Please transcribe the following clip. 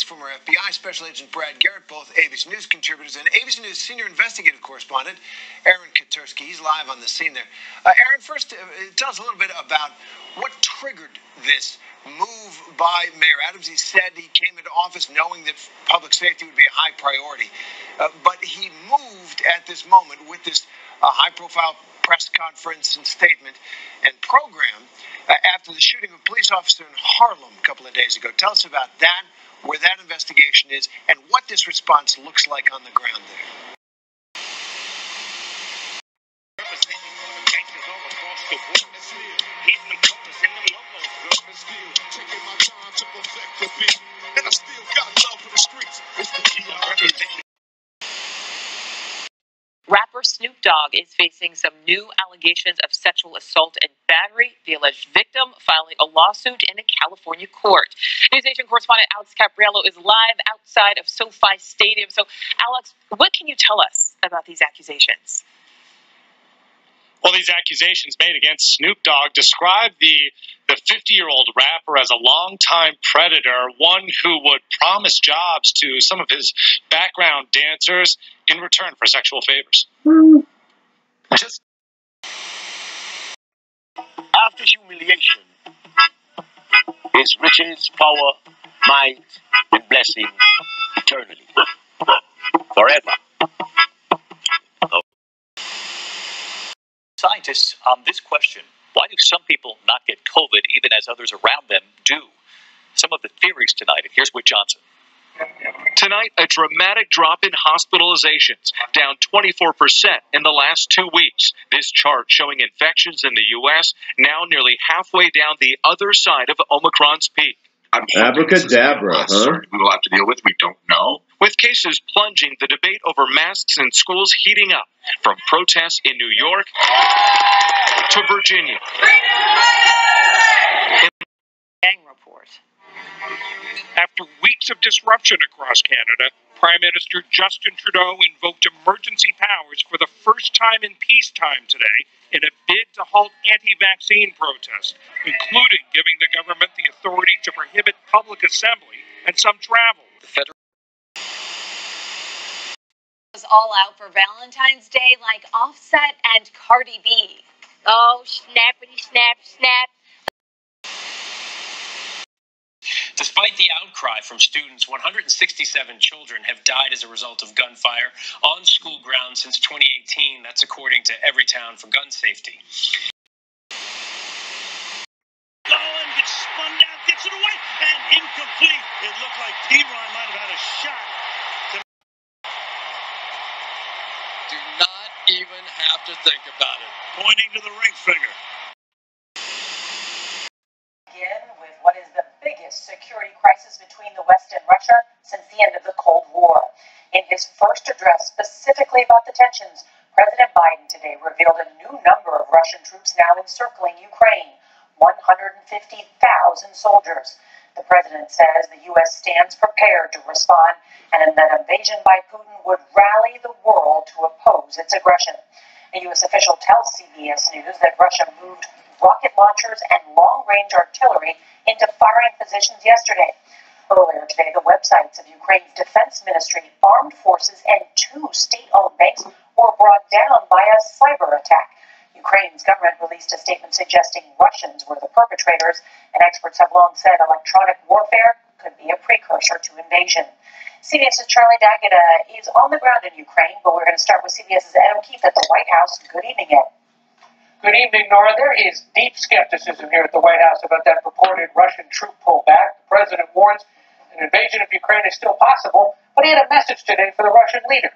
former FBI Special Agent Brad Garrett, both ABC News contributors, and ABC News senior investigative correspondent Aaron Katursky. He's live on the scene there. Aaron, first, tell us a little bit about what triggered this move by Mayor Adams. He said he came into office knowing that public safety would be a high priority, but he moved at this moment with this high-profile press conference and statement and program after the shooting of a police officer in Harlem a couple of days ago. Tell us about that, where that investigation is, and what this response looks like on the ground there. Rapper Snoop Dogg is facing some new allegations of sexual assault and battery. The alleged victim filing a lawsuit in a California court. NewsNation correspondent Alex Capriello is live outside of SoFi Stadium. So, Alex, what can you tell us about these accusations? Well, these accusations made against Snoop Dogg describe the 50-year-old rapper as a longtime predator, one who would promise jobs to some of his background dancers in return for sexual favors. After humiliation is riches, power, might, and blessing eternally, forever. Scientists on this question: why do some people not get COVID even as others around them do? Some of the theories tonight, and here's Whit Johnson. Tonight, a dramatic drop in hospitalizations, down 24% in the last 2 weeks. This chart showing infections in the U.S. now nearly halfway down the other side of Omicron's peak. Abracadabra, huh? We will have to deal with. We don't know. With cases plunging, the debate over masks in schools heating up, from protests in New York to Virginia. Gang report. After weeks of disruption across Canada, Prime Minister Justin Trudeau invoked emergency powers for the first time in peacetime today in a bid to halt anti-vaccine protests, including giving the government the authority to prohibit public assembly and some travel. The federal was all out for Valentine's Day like Offset and Cardi B. Oh, snappity snap snap. Despite the outcry from students, 167 children have died as a result of gunfire on school grounds since 2018. That's according to Everytown for Gun Safety. Going, gets spun down, gets it away, and incomplete. It looked like T-Ron might have had a shot. Do not even have to think about it. Pointing to the ring finger. Begin with what is the biggest security crisis between the West and Russia since the end of the Cold War. In his first address specifically about the tensions, President Biden today revealed a new number of Russian troops now encircling Ukraine, 150,000 soldiers. The president says the U.S. stands prepared to respond and that invasion by Putin would rally the world to oppose its aggression. A U.S. official tells CBS News that Russia moved rocket launchers and long-range artillery into firing positions yesterday. Earlier today, the websites of Ukraine's defense ministry, armed forces, and 2 state-owned banks were brought down by a cyber attack. Ukraine's government released a statement suggesting Russians were the perpetrators, and experts have long said electronic warfare could be a precursor to invasion. CBS's Charlie Daggett is on the ground in Ukraine, but we're going to start with CBS's Ed O'Keefe at the White House. Good evening, Ed. Good evening, Nora. There is deep skepticism here at the White House about that purported Russian troop pullback. The president warns an invasion of Ukraine is still possible, but he had a message today for the Russian leader.